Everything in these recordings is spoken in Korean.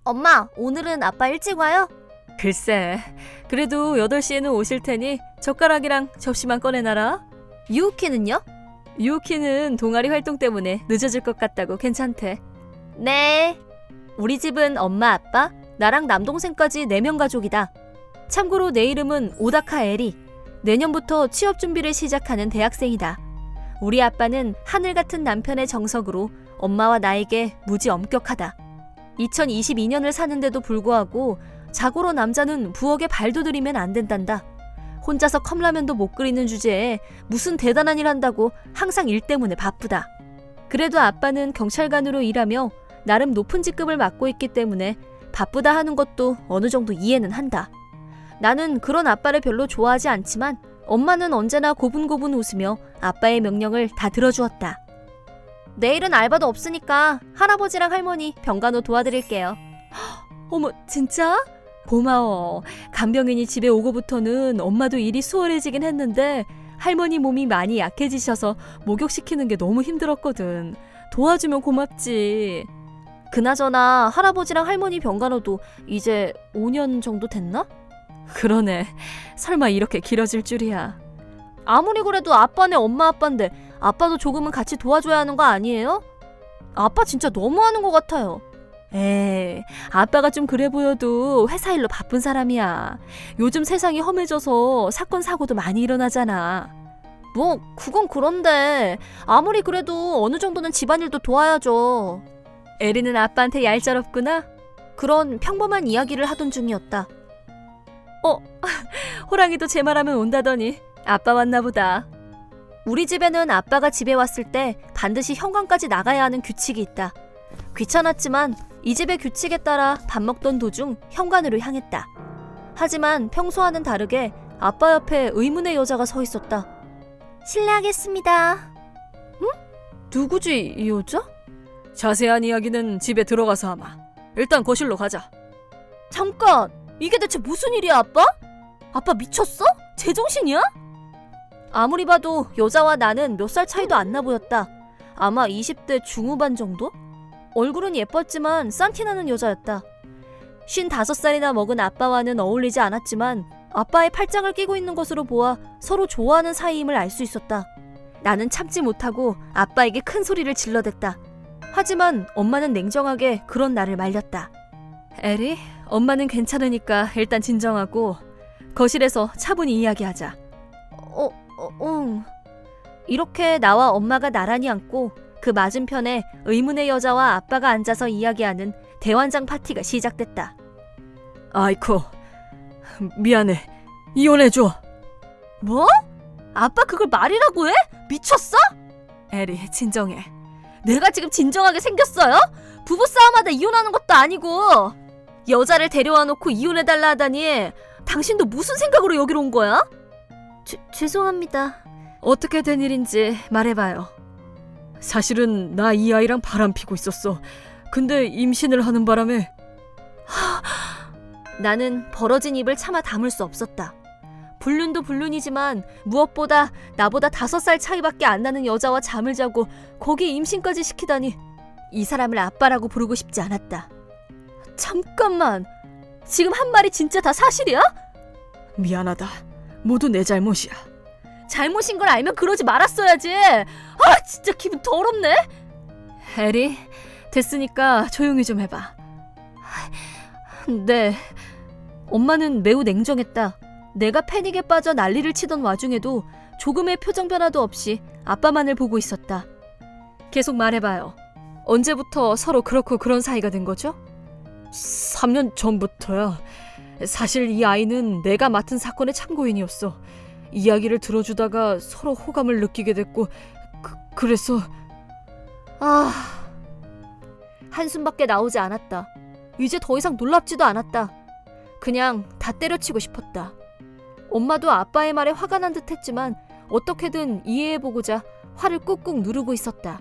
엄마, 오늘은 아빠 일찍 와요? 글쎄, 그래도 8시에는 오실 테니 젓가락이랑 접시만 꺼내놔라. 유우키는요? 유우키는 동아리 활동 때문에 늦어질 것 같다고 괜찮대. 네. 우리 집은 엄마, 아빠, 나랑 남동생까지 4명 가족이다. 참고로 내 이름은 오다카 에리. 내년부터 취업 준비를 시작하는 대학생이다. 우리 아빠는 하늘 같은 남편의 정석으로 엄마와 나에게 무지 엄격하다. 2022년을 사는데도 불구하고 자고로 남자는 부엌에 발도 들이면 안 된단다. 혼자서 컵라면도 못 끓이는 주제에 무슨 대단한 일 한다고 항상 일 때문에 바쁘다. 그래도 아빠는 경찰관으로 일하며 나름 높은 직급을 맡고 있기 때문에 바쁘다 하는 것도 어느 정도 이해는 한다. 나는 그런 아빠를 별로 좋아하지 않지만 엄마는 언제나 고분고분 웃으며 아빠의 명령을 다 들어주었다. 내일은 알바도 없으니까 할아버지랑 할머니 병간호 도와드릴게요. 어머, 진짜? 고마워. 간병인이 집에 오고부터는 엄마도 일이 수월해지긴 했는데 할머니 몸이 많이 약해지셔서 목욕시키는 게 너무 힘들었거든. 도와주면 고맙지. 그나저나 할아버지랑 할머니 병간호도 이제 5년 정도 됐나? 그러네. 설마 이렇게 길어질 줄이야. 아무리 그래도 아빠네 엄마 아빠인데 아빠도 조금은 같이 도와줘야 하는 거 아니에요? 아빠 진짜 너무하는 것 같아요. 에이, 아빠가 좀 그래 보여도 회사 일로 바쁜 사람이야. 요즘 세상이 험해져서 사건 사고도 많이 일어나잖아. 뭐 그건 그런데 아무리 그래도 어느 정도는 집안일도 도와야죠. 에리는 아빠한테 얄짤없구나? 그런 평범한 이야기를 하던 중이었다. 호랑이도 제 말하면 온다더니 아빠 왔나 보다. 우리 집에는 아빠가 집에 왔을 때 반드시 현관까지 나가야 하는 규칙이 있다. 귀찮았지만 이 집의 규칙에 따라 밥 먹던 도중 현관으로 향했다. 하지만 평소와는 다르게 아빠 옆에 의문의 여자가 서 있었다. 실례하겠습니다. 응? 누구지 이 여자? 자세한 이야기는 집에 들어가서 하마. 일단 거실로 가자. 잠깐! 이게 대체 무슨 일이야, 아빠? 아빠 미쳤어? 제정신이야? 아무리 봐도 여자와 나는 몇 살 차이도 안 나 보였다. 아마 20대 중후반 정도? 얼굴은 예뻤지만 싼티나는 여자였다. 55살이나 먹은 아빠와는 어울리지 않았지만 아빠의 팔짱을 끼고 있는 것으로 보아 서로 좋아하는 사이임을 알 수 있었다. 나는 참지 못하고 아빠에게 큰 소리를 질러댔다. 하지만 엄마는 냉정하게 그런 나를 말렸다. 에리, 엄마는 괜찮으니까 일단 진정하고 거실에서 차분히 이야기하자. 이렇게 나와 엄마가 나란히 앉고 그 맞은편에 의문의 여자와 아빠가 앉아서 이야기하는 대환장 파티가 시작됐다. 아이코, 미안해. 이혼해줘. 뭐? 아빠 그걸 말이라고 해? 미쳤어? 에리, 진정해. 내가 지금 진정하게 생겼어요? 부부싸움하다 이혼하는 것도 아니고 여자를 데려와 놓고 이혼해달라 하다니 당신도 무슨 생각으로 여기로 온 거야? 죄송합니다. 어떻게 된 일인지 말해봐요. 사실은 나 이 아이랑 바람피고 있었어. 근데 임신을 하는 바람에 나는 벌어진 입을 차마 담을 수 없었다. 불륜도 불륜이지만 무엇보다 나보다 5살 차이밖에 안 나는 여자와 잠을 자고 거기에 임신까지 시키다니 이 사람을 아빠라고 부르고 싶지 않았다. 잠깐만, 지금 한 말이 진짜 다 사실이야? 미안하다. 모두 내 잘못이야. 잘못인 걸 알면 그러지 말았어야지. 진짜 기분 더럽네. 에리, 됐으니까 조용히 좀 해봐. 네. 엄마는 매우 냉정했다. 내가 패닉에 빠져 난리를 치던 와중에도 조금의 표정 변화도 없이 아빠만을 보고 있었다. 계속 말해봐요. 언제부터 서로 그렇고 그런 사이가 된 거죠? 3년 전부터야. 사실 이 아이는 내가 맡은 사건의 참고인이었어. 이야기를 들어주다가 서로 호감을 느끼게 됐고 그래서 한숨밖에 나오지 않았다. 이제 더 이상 놀랍지도 않았다. 그냥 다 때려치고 싶었다. 엄마도 아빠의 말에 화가 난 듯 했지만 어떻게든 이해해보고자 화를 꾹꾹 누르고 있었다.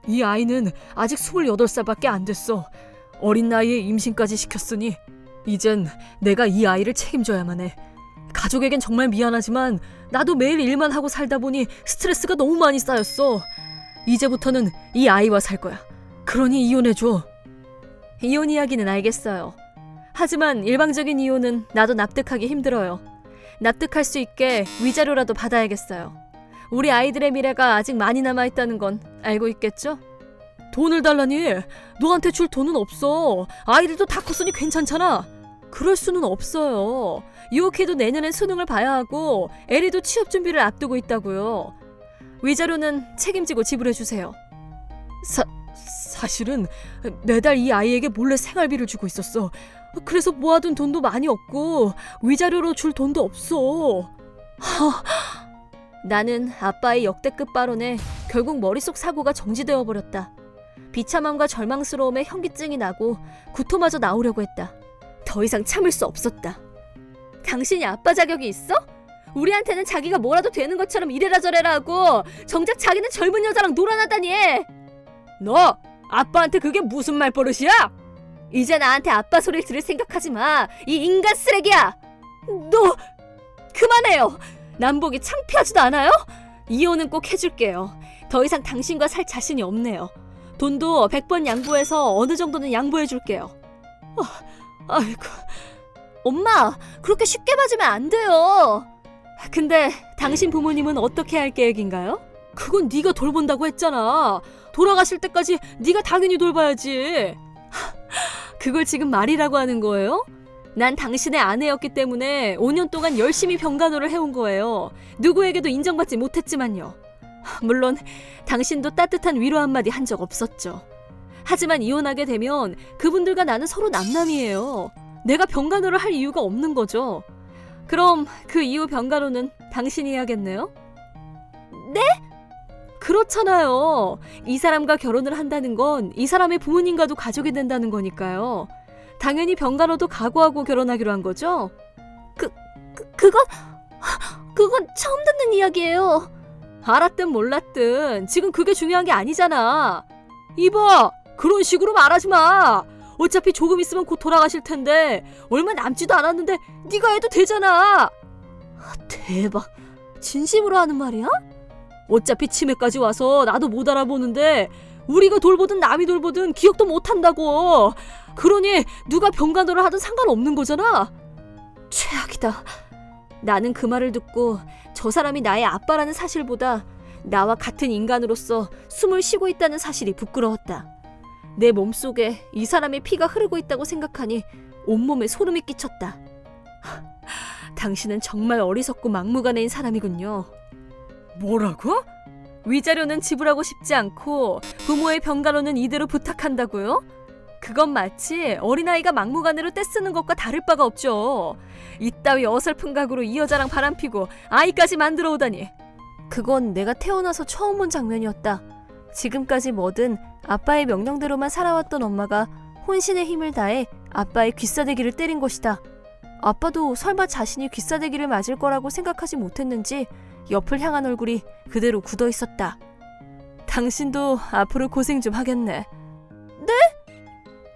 이 아이는 아직 28살밖에 안 됐어. 어린 나이에 임신까지 시켰으니 이젠 내가 이 아이를 책임져야만 해. 가족에겐 정말 미안하지만 나도 매일 일만 하고 살다 보니 스트레스가 너무 많이 쌓였어. 이제부터는 이 아이와 살 거야. 그러니 이혼해줘. 이혼 이야기는 알겠어요. 하지만 일방적인 이혼은 나도 납득하기 힘들어요. 납득할 수 있게 위자료라도 받아야겠어요. 우리 아이들의 미래가 아직 많이 남아있다는 건 알고 있겠죠? 돈을 달라니? 너한테 줄 돈은 없어. 아이들도 다 컸으니 괜찮잖아. 그럴 수는 없어요. 유혹해도 내년엔 수능을 봐야 하고 에리도 취업 준비를 앞두고 있다고요. 위자료는 책임지고 지불해주세요. 사실은 매달 이 아이에게 몰래 생활비를 주고 있었어. 그래서 모아둔 돈도 많이 없고 위자료로 줄 돈도 없어. 나는 아빠의 역대급 발언에 결국 머릿속 사고가 정지되어 버렸다. 비참함과 절망스러움에 현기증이 나고 구토마저 나오려고 했다. 더 이상 참을 수 없었다. 당신이 아빠 자격이 있어? 우리한테는 자기가 뭐라도 되는 것처럼 이래라 저래라 하고 정작 자기는 젊은 여자랑 놀아나다니. 너 아빠한테 그게 무슨 말버릇이야? 이제 나한테 아빠 소리를 들을 생각하지 마. 이 인간 쓰레기야. 너 그만해요. 남보기 창피하지도 않아요? 이혼은 꼭 해줄게요. 더 이상 당신과 살 자신이 없네요. 돈도 100번 양보해서 어느 정도는 양보해줄게요. 아이고, 엄마, 그렇게 쉽게 맞으면 안 돼요. 근데 당신 부모님은 어떻게 할 계획인가요? 그건 네가 돌본다고 했잖아. 돌아가실 때까지 네가 당연히 돌봐야지. 그걸 지금 말이라고 하는 거예요? 난 당신의 아내였기 때문에 5년 동안 열심히 병간호를 해온 거예요. 누구에게도 인정받지 못했지만요. 물론 당신도 따뜻한 위로 한마디 한 적 없었죠. 하지만 이혼하게 되면 그분들과 나는 서로 남남이에요. 내가 병간호를 할 이유가 없는 거죠. 그럼 그 이후 병간호는 당신이 해야겠네요? 네? 그렇잖아요. 이 사람과 결혼을 한다는 건 이 사람의 부모님과도 가족이 된다는 거니까요. 당연히 병간호도 각오하고 결혼하기로 한 거죠? 그건 처음 듣는 이야기예요. 알았든 몰랐든 지금 그게 중요한 게 아니잖아. 이봐, 그런 식으로 말하지 마. 어차피 조금 있으면 곧 돌아가실 텐데 얼마 남지도 않았는데 네가 해도 되잖아. 대박. 진심으로 하는 말이야? 어차피 치매까지 와서 나도 못 알아보는데 우리가 돌보든 남이 돌보든 기억도 못 한다고. 그러니 누가 병간호를 하든 상관없는 거잖아. 최악이다. 나는 그 말을 듣고 저 사람이 나의 아빠라는 사실보다 나와 같은 인간으로서 숨을 쉬고 있다는 사실이 부끄러웠다. 내 몸속에 이 사람의 피가 흐르고 있다고 생각하니 온몸에 소름이 끼쳤다. 당신은 정말 어리석고 막무가내인 사람이군요. 뭐라고? 위자료는 지불하고 싶지 않고 부모의 병간호는 이대로 부탁한다고요? 그건 마치 어린아이가 막무가내로 떼쓰는 것과 다를 바가 없죠. 이따위 어설픈 각오로 이 여자랑 바람피고 아이까지 만들어 오다니. 그건 내가 태어나서 처음 본 장면이었다. 지금까지 뭐든 아빠의 명령대로만 살아왔던 엄마가 혼신의 힘을 다해 아빠의 귀싸대기를 때린 것이다. 아빠도 설마 자신이 귀싸대기를 맞을 거라고 생각하지 못했는지 옆을 향한 얼굴이 그대로 굳어 있었다. 당신도 앞으로 고생 좀 하겠네. 네?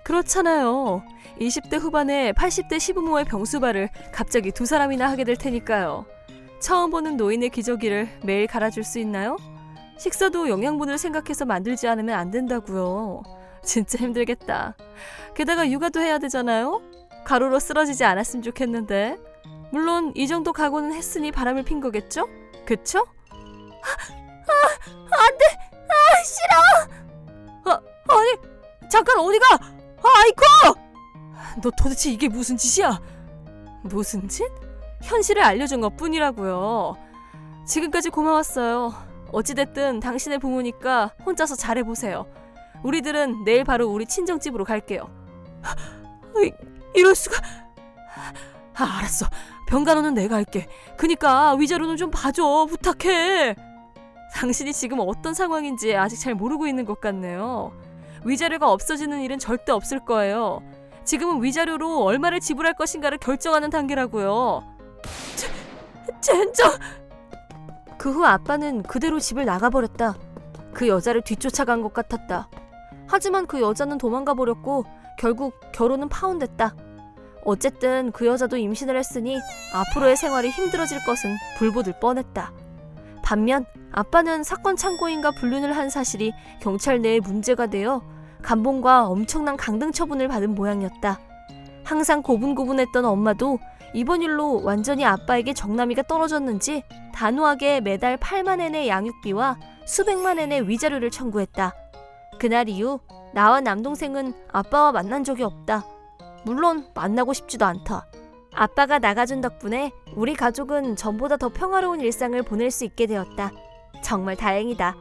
그렇잖아요. 20대 후반에 80대 시부모의 병수발을 갑자기 2사람이나 하게 될 테니까요. 처음 보는 노인의 기저귀를 매일 갈아줄 수 있나요? 식사도 영양분을 생각해서 만들지 않으면 안 된다고요. 진짜 힘들겠다. 게다가 육아도 해야 되잖아요. 가로로 쓰러지지 않았으면 좋겠는데. 물론 이 정도 각오는 했으니 바람을 핀 거겠죠? 그쵸? 안 돼! 싫어! 아니, 잠깐 어디가? 아이코! 너 도대체 이게 무슨 짓이야? 무슨 짓? 현실을 알려준 것 뿐이라고요. 지금까지 고마웠어요. 어찌됐든 당신의 부모니까 혼자서 잘해보세요. 우리들은 내일 바로 우리 친정집으로 갈게요. 이럴 수가... 알았어. 병간호는 내가 할게. 그니까 위자료는 좀 봐줘. 부탁해. 당신이 지금 어떤 상황인지 아직 잘 모르고 있는 것 같네요. 위자료가 없어지는 일은 절대 없을 거예요. 지금은 위자료로 얼마를 지불할 것인가를 결정하는 단계라고요. 젠장! 그 후 아빠는 그대로 집을 나가버렸다. 그 여자를 뒤쫓아간 것 같았다. 하지만 그 여자는 도망가 버렸고 결국 결혼은 파혼됐다. 어쨌든 그 여자도 임신을 했으니 앞으로의 생활이 힘들어질 것은 불보듯 뻔했다. 반면 아빠는 사건 참고인과 불륜을 한 사실이 경찰 내에 문제가 되어 감봉과 엄청난 강등 처분을 받은 모양이었다. 항상 고분고분했던 엄마도 이번 일로 완전히 아빠에게 정남이가 떨어졌는지 단호하게 매달 8만 엔의 양육비와 수백만 엔의 위자료를 청구했다. 그날 이후 나와 남동생은 아빠와 만난 적이 없다. 물론 만나고 싶지도 않다. 아빠가 나가준 덕분에 우리 가족은 전보다 더 평화로운 일상을 보낼 수 있게 되었다. 정말 다행이다.